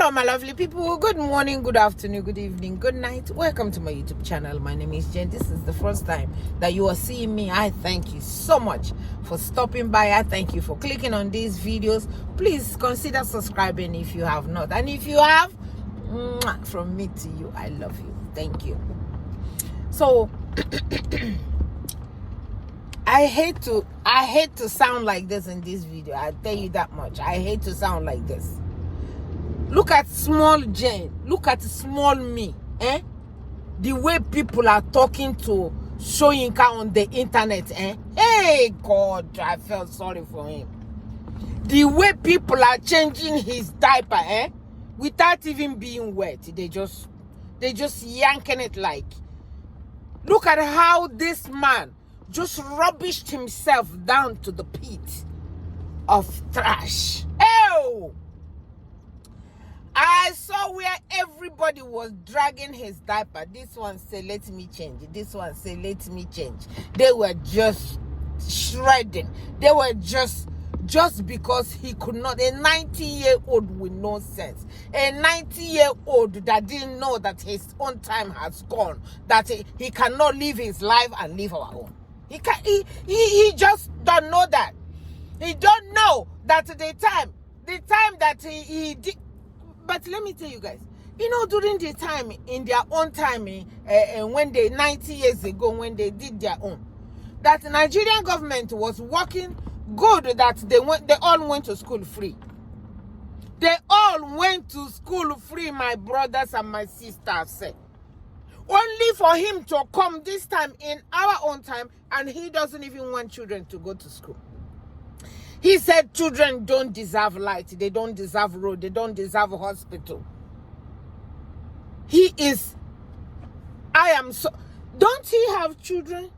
Hello my lovely people, good morning, good afternoon, good evening, good night. Welcome to my YouTube channel. My name is Jen. This is the first time that you are seeing me. I thank you so much for stopping by. I thank you for clicking on these videos. Please consider subscribing if you have not, and if you have, from me to you, I love you. Thank you. So I hate to sound like this in this video. I tell you that much. I hate to sound like this. Look at small Jane. Look at small me. The way people are talking to SOYINKA on the internet. Hey, God, I felt sorry for him. The way people are changing his diaper, without even being wet. They just yanking it like. Look at how this man just rubbished himself down to the pit of trash. Ew! I saw where everybody was dragging his diaper. This one said, let me change. This one said, let me change. They were just shredding. They were just because he could not. A 90-year-old with no sense. A 90-year-old that didn't know that his own time has gone. That he cannot live his life and live our own. He just don't know that. He don't know that the time that he did. But let me tell you guys, during the time, in their own time, when they 90 years ago, when they did their own, that the Nigerian government was working good, that they all went to school free. They all went to school free, my brothers and my sisters said. Only for him to come this time in our own time, and he doesn't even want children to go to school. He said children don't deserve light, they don't deserve road, they don't deserve a hospital. Don't he have children?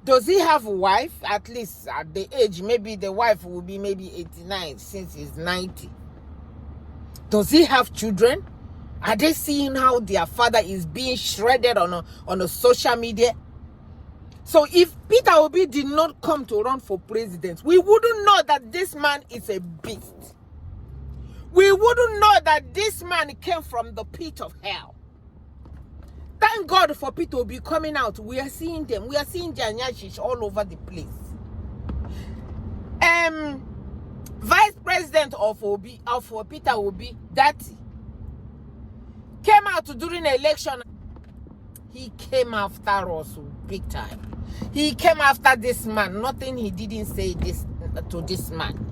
Does he have a wife? At least at the age, maybe the wife will be maybe 89 since he's 90. Does he have children? Are they seeing how their father is being shredded on a social media? So if Peter Obi did not come to run for president, we wouldn't know that this man is a beast. We wouldn't know that this man came from the pit of hell. Thank God for Peter Obi coming out. We are seeing them. We are seeing their nyashish all over the place. Vice President of Peter Obi, Datti, came out during the election. He came after us big time. He came after this man. Nothing he didn't say to this man.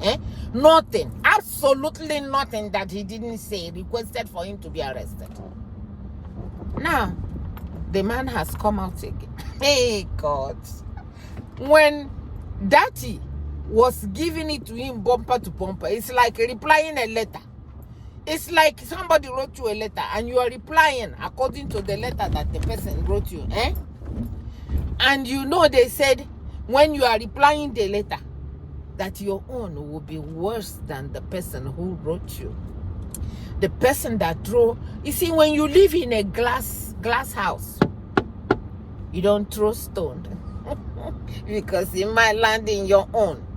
Nothing. Absolutely nothing that he didn't say. Requested for him to be arrested. Now, the man has come out again. Hey, God. When Datti was giving it to him bumper to bumper, it's like replying a letter. It's like somebody wrote you a letter and you are replying according to the letter that the person wrote you. And they said when you are replying the letter that your own will be worse than the person who wrote you. The person that threw. You see, when you live in a glass house, you don't throw stone because it might land in your own.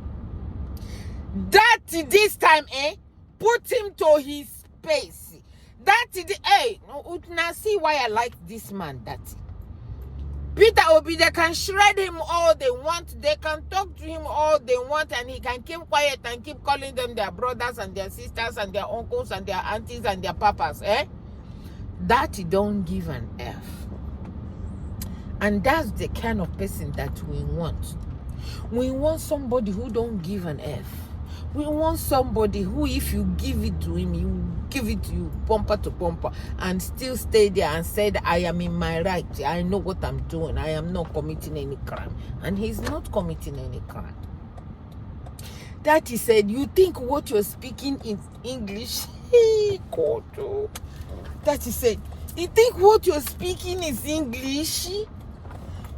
That this time, put him to his space. That is now see why I like this man, Datti. Peter Obi, they can shred him all they want. They can talk to him all they want, and he can keep quiet and keep calling them their brothers and their sisters and their uncles and their aunties and their papas. Datti don't give an F. And that's the kind of person that we want. We want somebody who don't give an F. We want somebody who, if you give it to him, he will give it to you bumper to bumper and still stay there and said, I am in my right. I know what I'm doing. I am not committing any crime. And he's not committing any crime. Datti said, you think what you're speaking is English? Hey, God. Datti said, you think what you're speaking is English?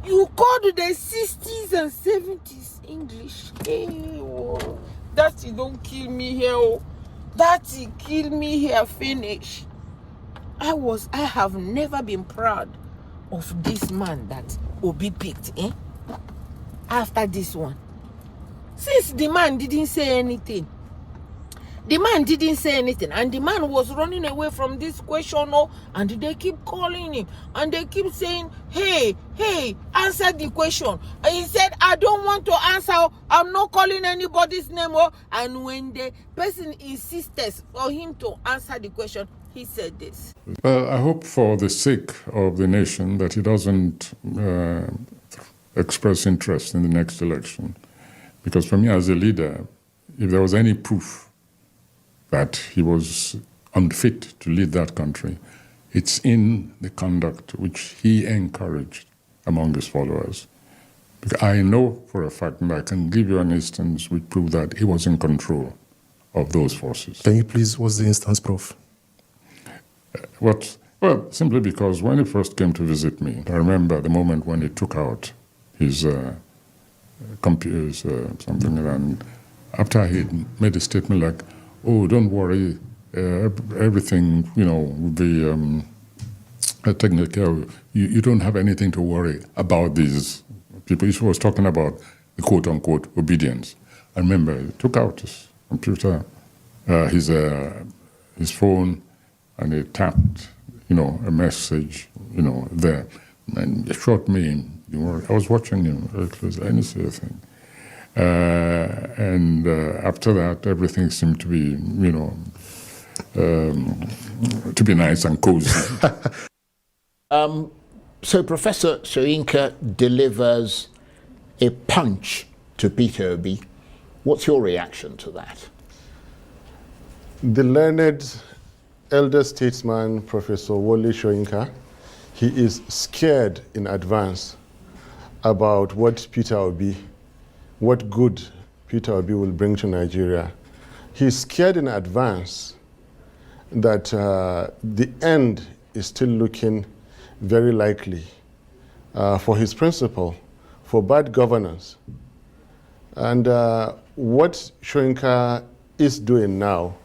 You called the 60s and 70s English. Hey, whoa. Datti don't kill me here. Datti kill me here, finish. I have never been proud of this man that Obi picked, after this one. Since the man didn't say anything, The man didn't say anything, and the man was running away from this question, and they keep calling him, and they keep saying, hey, answer the question. And he said, I don't want to answer, I'm not calling anybody's name. And when the person insisted for him to answer the question, he said this. Well, I hope for the sake of the nation that he doesn't express interest in the next election. Because for me as a leader, if there was any proof that he was unfit to lead that country, it's in the conduct which he encouraged among his followers. Because I know for a fact, and I can give you an instance which proves that he was in control of those forces. Can you please, what's the instance, Prof? Well, simply because when he first came to visit me, I remember the moment when he took out his computers, something, and after he made a statement like, oh, don't worry, everything, will be taken care of. You don't have anything to worry about these people. He was talking about the quote-unquote obedience. I remember he took out his computer, his phone, and he tapped, a message, there. And he shot me. I was watching him very closely. I didn't see a thing. And after that, everything seemed to be, to be nice and cozy. So Professor SOYINKA delivers a punch to Peter Obi. What's your reaction to that? The learned elder statesman, Professor Wole Soyinka, he is scared in advance about what good Peter Obi will bring to Nigeria. He's scared in advance that the end is still looking very likely for his principle, for bad governance. And what Soyinka is doing now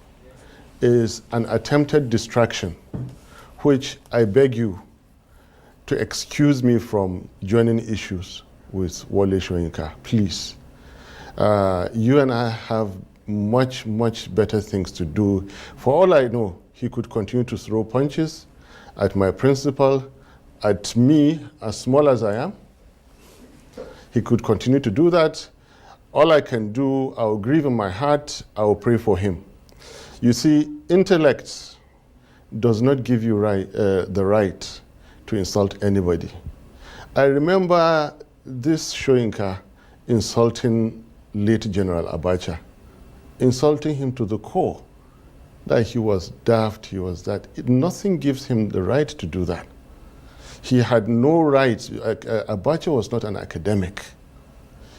is an attempted distraction, which I beg you to excuse me from joining issues with Wole Soyinka, please. You and I have much, much better things to do. For all I know, he could continue to throw punches at my principal, at me, as small as I am. He could continue to do that. All I can do, I will grieve in my heart, I will pray for him. You see, intellect does not give you the right to insult anybody. I remember this Soyinka insulting late General Abacha, insulting him to the core, that he was daft, he was that. Nothing gives him the right to do that. He had no rights. Abacha was not an academic.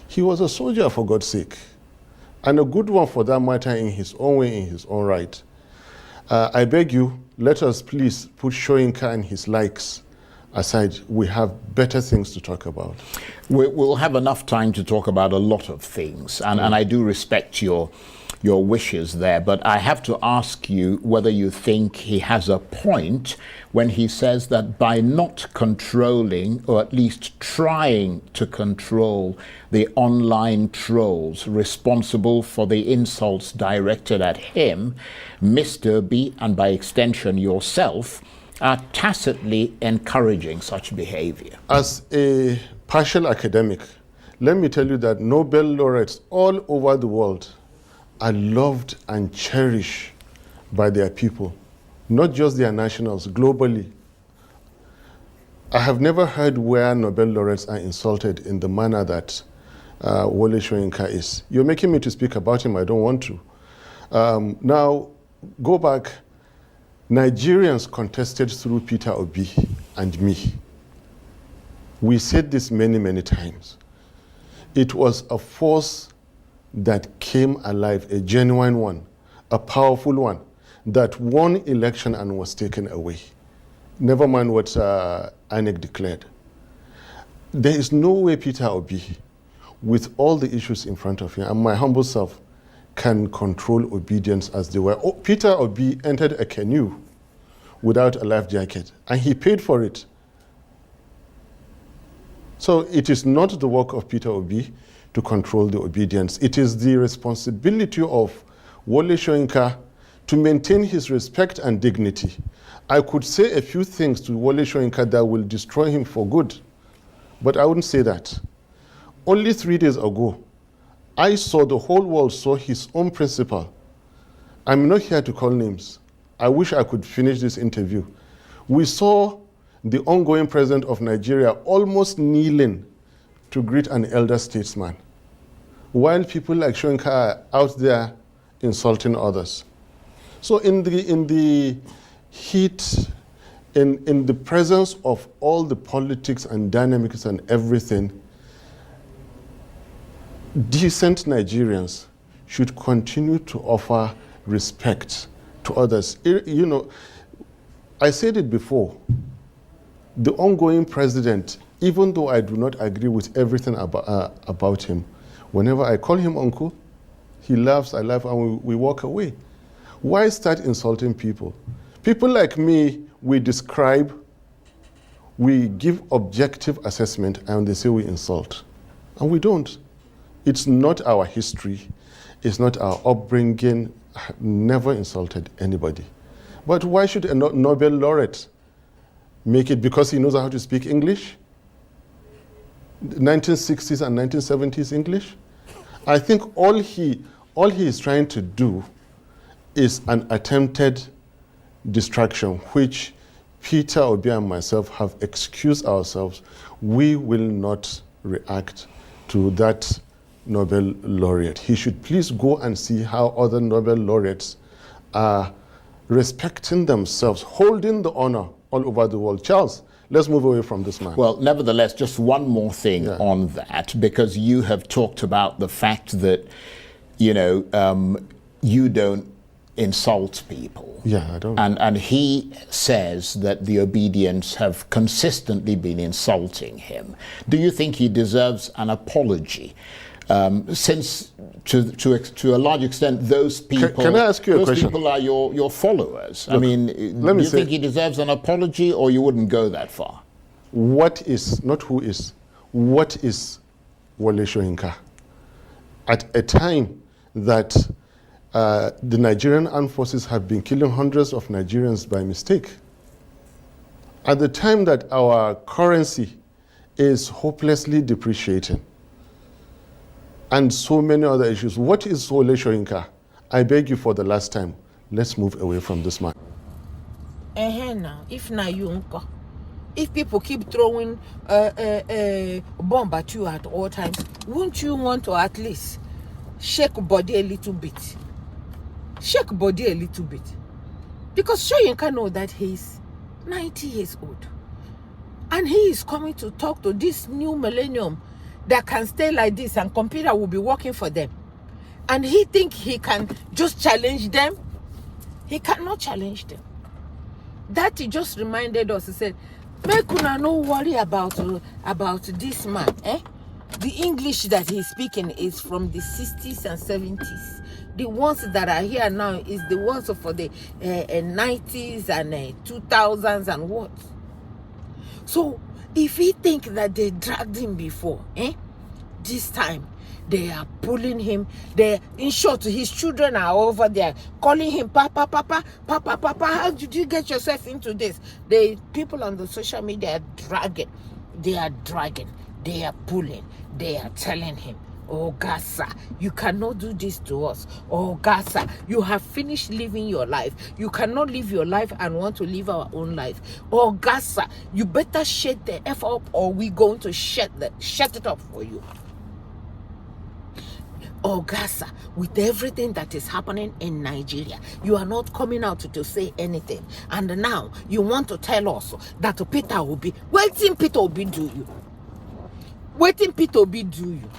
He was a soldier, for God's sake, and a good one for that matter, in his own way, in his own right. I beg you, let us please put Soyinka and his likes aside. We have better things to talk about. We'll have enough time to talk about a lot of things, and I do respect your wishes there, but I have to ask you whether you think he has a point when he says that by not controlling, or at least trying to control, the online trolls responsible for the insults directed at him, Mr. B, and by extension yourself, are tacitly encouraging such behavior. As a partial academic, let me tell you that Nobel laureates all over the world are loved and cherished by their people, not just their nationals, globally. I have never heard where Nobel laureates are insulted in the manner that Wole Soyinka is. You're making me to speak about him, I don't want to. Now, go back. Nigerians contested through Peter Obi and me. We said this many, many times. It was a force that came alive, a genuine one, a powerful one, that won election and was taken away. Never mind what INEC declared. There is no way Peter Obi, with all the issues in front of him, and my humble self, can control obedience as they were. Oh, Peter Obi entered a canoe without a life jacket, and he paid for it. So it is not the work of Peter Obi to control the obedience. It is the responsibility of Wole Soyinka, to maintain his respect and dignity, I could say a few things to Wole Soyinka that will destroy him for good, but I wouldn't say that. Only 3 days ago, the whole world saw his own principal. I'm not here to call names. I wish I could finish this interview. We saw the ongoing president of Nigeria almost kneeling to greet an elder statesman, while people like Soyinka are out there insulting others. So in the heat, in the presence of all the politics and dynamics and everything, decent Nigerians should continue to offer respect to others. You know, I said it before, the ongoing president, even though I do not agree with everything about him, whenever I call him uncle, he laughs, I laugh, and we walk away. Why start insulting people? People like me, we describe, we give objective assessment, and they say we insult. And we don't. It's not our history. It's not our upbringing. Never insulted anybody. But why should a Nobel laureate make it because he knows how to speak English? 1960s and 1970s English? I think all he is trying to do is an attempted distraction, which Peter, Obi, and myself have excused ourselves. We will not react to that Nobel laureate. He should please go and see how other Nobel laureates are respecting themselves, holding the honor all over the world. Charles, let's move away from this man. Well, nevertheless, just one more thing on that, because you have talked about the fact that, you don't insult people. Yeah, I don't. And he says that the obedience have consistently been insulting him. Do you think he deserves an apology? Since to a large extent those people, can I ask you a question? Those people are your followers. Look, I mean, do you think he deserves an apology, or you wouldn't go that far? What is, not who is, what is Wole Soyinka? At a time that the Nigerian armed forces have been killing hundreds of Nigerians by mistake, at the time that our currency is hopelessly depreciating, and so many other issues. What is Wole Soyinka? I beg you for the last time, let's move away from this man. Now, if na you unko, if people keep throwing bomb at you at all times, wouldn't you want to at least shake body a little bit? Shake body a little bit. Because Soyinka know that he's 90 years old. And he is coming to talk to this new millennium that can stay like this and computer will be working for them. And he think he can just challenge them. He cannot challenge them. Datti just reminded us, he said, make una no worry about this man. The English that he's speaking is from the 60s and 70s. The ones that are here now is the ones for the 90s and 2000s and what. So if he think that they dragged him before, this time they are pulling him. In short, his children are over there calling him Papa, Papa, Papa, Papa. How did you get yourself into this? The people on the social media are dragging. They are pulling. They are telling him, oh, Gaza, you cannot do this to us. Oh, Gaza, you have finished living your life. You cannot live your life and want to live our own life. Oh, Gaza, you better shut the F up or we're going to shut it up for you. Oh, Gaza, with everything that is happening in Nigeria, you are not coming out to say anything. And now you want to tell us that Peter Obi, waiting Peter Obi do you. Waiting Peter Obi do you.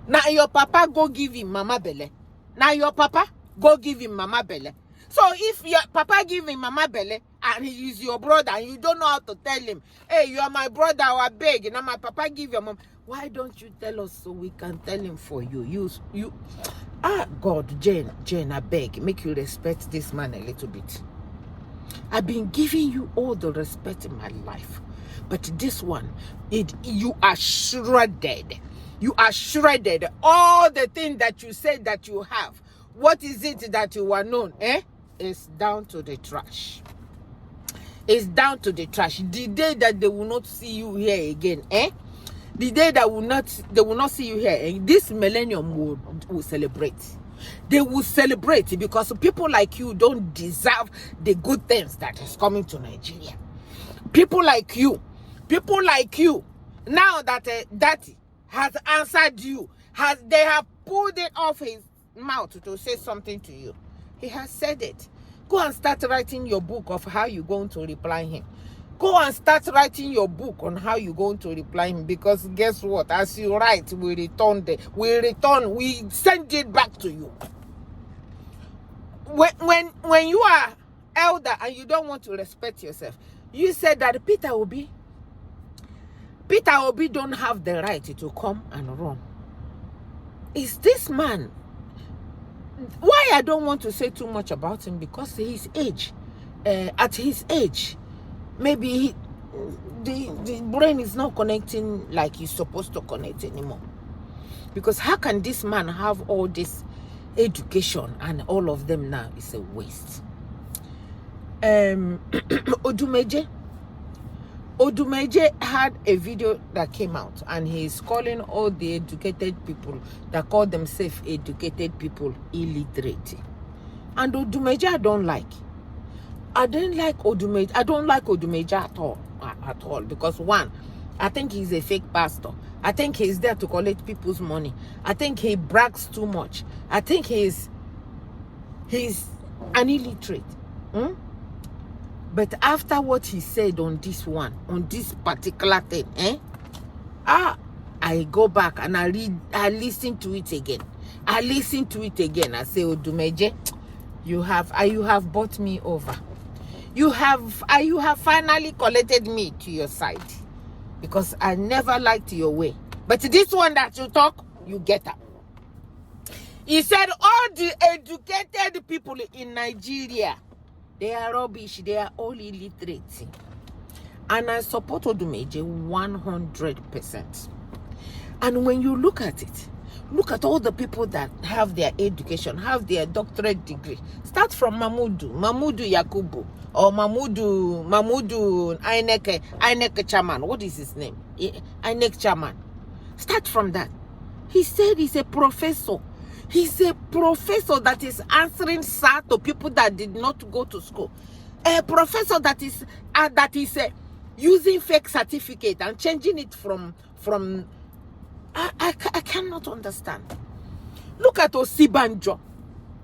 Now your papa go give him mama belle. Now your papa go give him mama belle. So if your papa give him mama belle and he is your brother and you don't know how to tell him, hey, you are my brother, I beg. Now my papa give your mom. Why don't you tell us so we can tell him for you? God, Jane, I beg, make you respect this man a little bit. I've been giving you all the respect in my life. But this one, you are shredded. You are shredded. All the things that you said that you have, what is it that you were known? It's down to the trash. It's down to the trash. The day that they will not see you here again, the day that they will not see you here, and this millennium will celebrate. They will celebrate because people like you don't deserve the good things that is coming to Nigeria. People like you, now that Datti has answered you, they have pulled it off his mouth to say something to you. He has said it. Go and start writing your book of how you're going to reply him. Go and start writing your book on how you're going to reply him, because guess what? As you write, we send it back to you. When you are elder and you don't want to respect yourself, you said that Peter Obi don't have the right to come and run. Is this man? Why I don't want to say too much about him, because his age, at his age, maybe the brain is not connecting like he's supposed to connect anymore. Because how can this man have all this education and all of them now is a waste? Odumeje had a video that came out, and he's calling all the educated people that call themselves educated people illiterate. And Odumeje I don't like. I don't like Odumeje at all, because one, I think he's a fake pastor. I think he's there to collect people's money. I think he brags too much. I think he's an illiterate. But after what he said on this particular thing, I go back and I listen to it again. I say, Odumeje, you have bought me over. You have finally collected me to your side, because I never liked your way. But this one that you talk, you get up. He said all the educated people in Nigeria, they are rubbish. They are all illiterate. And I support Odumeje 100%. And when you look at it, look at all the people that have their education, have their doctorate degree. Start from Mamudu Yakubu, or Mamudu INEC chairman. What is his name? INEC chairman. Start from that. He said he's a professor. He's a professor that is answering sir to people that did not go to school. A professor that is using fake certificate and changing it from. I cannot understand. Look at Osibanjo.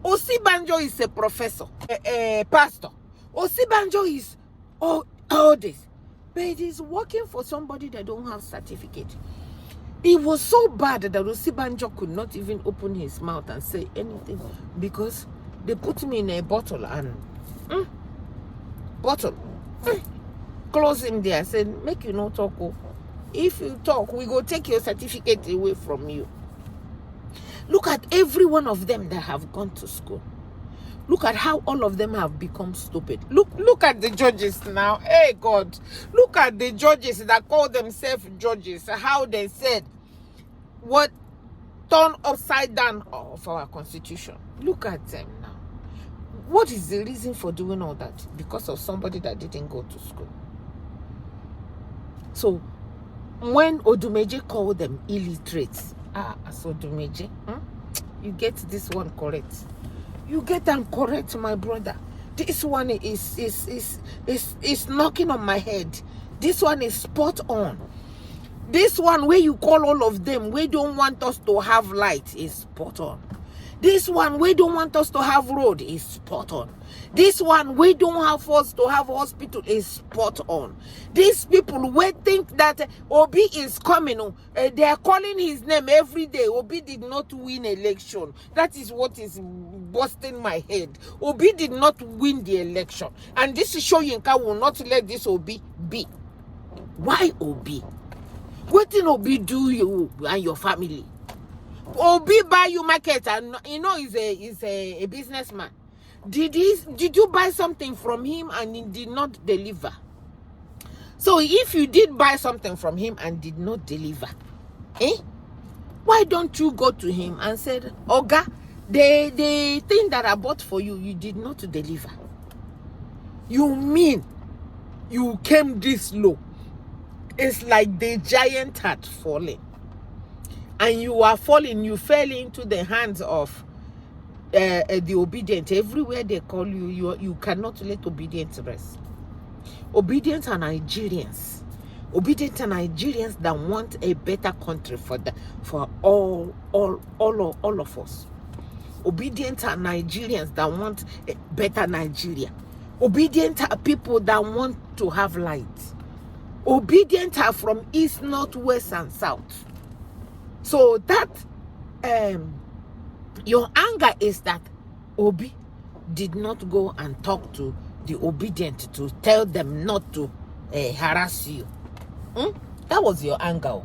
Osibanjo is a professor, a pastor. Osibanjo is all this, but he's working for somebody that don't have certificate. It was so bad that Osibanjo could not even open his mouth and say anything, because they put me in a bottle and close him there. Said, make you no talk. If you talk, we go take your certificate away from you. Look at every one of them that have gone to school. Look at how all of them have become stupid. Look at the judges now. Hey God, look at the judges that call themselves judges. How they said what turned upside down of our constitution. Look at them now. What is the reason for doing all that? Because of somebody that didn't go to school. So when Odumeje called them illiterates, as Odumeje, you get this one correct. You get them correct, my brother. This one is knocking on my head. This one is spot on. This one where you call all of them, we don't want us to have light, is spot on. This one we don't want us to have road, is spot on. This one we don't have us to have hospital, is spot on. These people we think that Obi is coming, they are calling his name every day. Obi did not win election. That is what is busting my head. Obi did not win the election, and this SOYINKA will not let this Obi be. Why Obi? What did Obi do you and your family? Obi buy you market, and you know he's a businessman. Did you buy something from him and he did not deliver? So if you did buy something from him and did not deliver, why don't you go to him and say, Oga, The thing that I bought for you, you did not deliver. You mean you came this low? It's like the giant had fallen. And you are falling, you fell into the hands of the obedient. Everywhere they call you, you cannot let obedience rest. Obedient are Nigerians. Obedient are Nigerians that want a better country for all of us. Obedient are Nigerians that want a better Nigeria. Obedient are people that want to have light. Obedient are from east, north, west, and south. So that your anger is that Obi did not go and talk to the obedient to tell them not to harass you. That was your anger.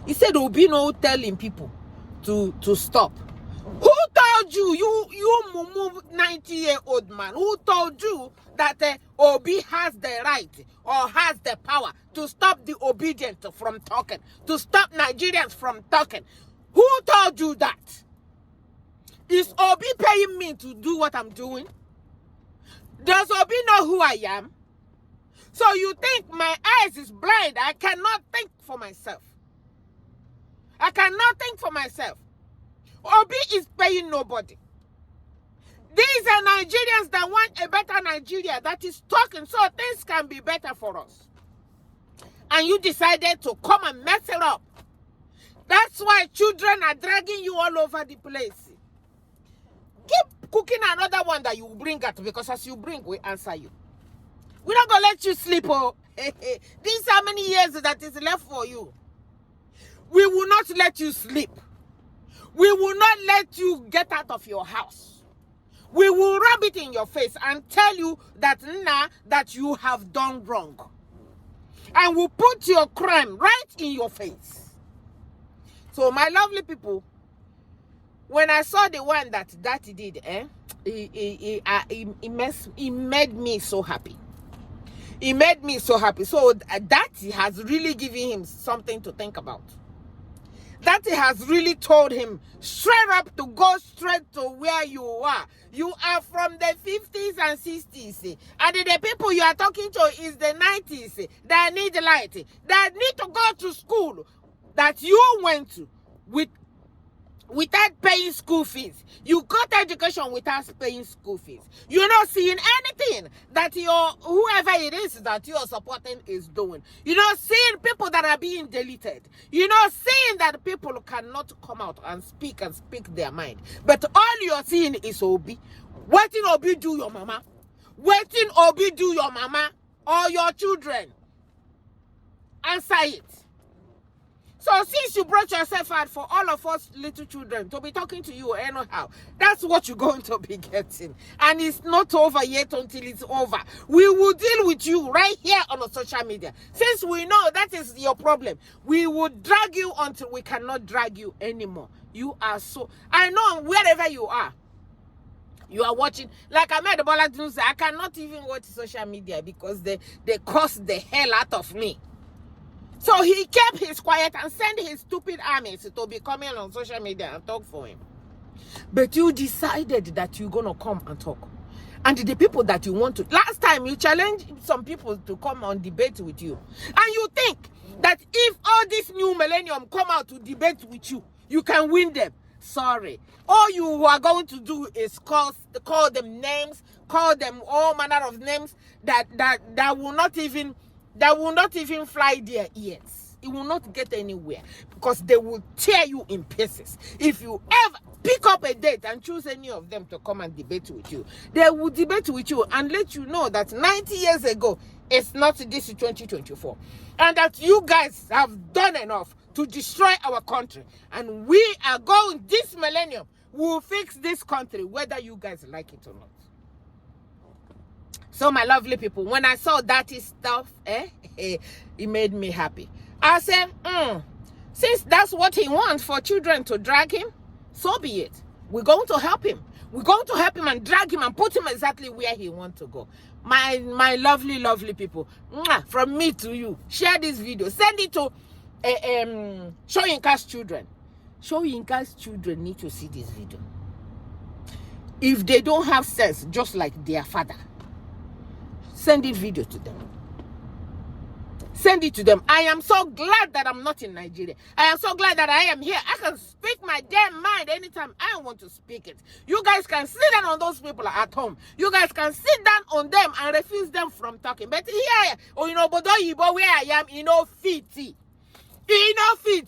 He said Obi no telling people to stop. Who told you, you mumu 90-year-old man, who told you that Obi has the right or has the power to stop the obedient from talking, to stop Nigerians from talking? Who told you that? Is Obi paying me to do what I'm doing? Does Obi know who I am? So you think my eyes is blind? I cannot think for myself. I cannot think for myself. Obi is paying nobody. These are Nigerians that want a better Nigeria that is talking so things can be better for us. And you decided to come and mess it up. That's why children are dragging you all over the place. Keep cooking another one that you bring at, because as you bring, we answer you. We're not going to let you sleep. Oh. These how many years that is left for you. We will not let you sleep. We will not let you get out of your house. We will rub it in your face and tell you that that you have done wrong. And we'll put your crime right in your face. So my lovely people, when I saw the one that Datti did, he made me so happy. He made me so happy. So Datti has really given him something to think about. Datti has really told him straight up to go straight to where you are. You are from the 50s and 60s. And the people you are talking to is the 90s that need light, that need to go to school that you went to without paying school fees. You got education without paying school fees. You're not seeing anything that whoever it is that you're supporting is doing. You're not seeing people that are being deleted. You're not seeing that people cannot come out and speak their mind. But all you're seeing is Obi. Waiting Obi do your mama. Waiting Obi do your mama or your children. Answer it. So since you brought yourself out for all of us little children to be talking to you anyhow, that's what you're going to be getting. And it's not over yet until it's over. We will deal with you right here on the social media. Since we know that is your problem, we will drag you until we cannot drag you anymore. You are so... I know wherever you are watching. Like I made the Bola news, I cannot even watch social media because they cost the hell out of me. So he kept his quiet and sent his stupid armies to be coming on social media and talk for him. But you decided that you're going to come and talk. And the people that you want to... Last time you challenged some people to come on debate with you. And you think that if all this new millennium come out to debate with you, you can win them. Sorry. All you are going to do is call them names, call them all manner of names that will not even fly their ears. It will not get anywhere because they will tear you in pieces. If you ever pick up a date and choose any of them to come and debate with you, they will debate with you and let you know that 90 years ago, it's not this 2024. And that you guys have done enough to destroy our country. And we are going, this millennium, will fix this country, whether you guys like it or not. So my lovely people, when I saw that stuff, it made me happy. I said, since that's what he wants for children to drag him, so be it. We're going to help him. We're going to help him and drag him and put him exactly where he wants to go. My lovely, lovely people, from me to you, share this video. Send it to SOYINKA's children. SOYINKA's children need to see this video. if they don't have sense, just like their father. Send it video to them. Send it to them. I am so glad that I'm not in Nigeria. I am so glad that I am here. I can speak my damn mind anytime I want to speak it. You guys can sit down on those people at home. You guys can sit down on them and refuse them from talking. But here, but where I am, fit. Fit.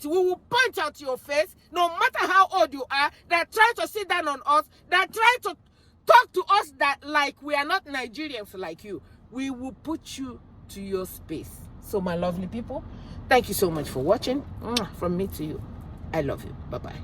We will punch out your face, no matter how old you are, that try to sit down on us, that try to talk to us that like we are not Nigerians like you. We will put you to your space. So my lovely people, thank you so much for watching. From me to you, I love you. Bye-bye.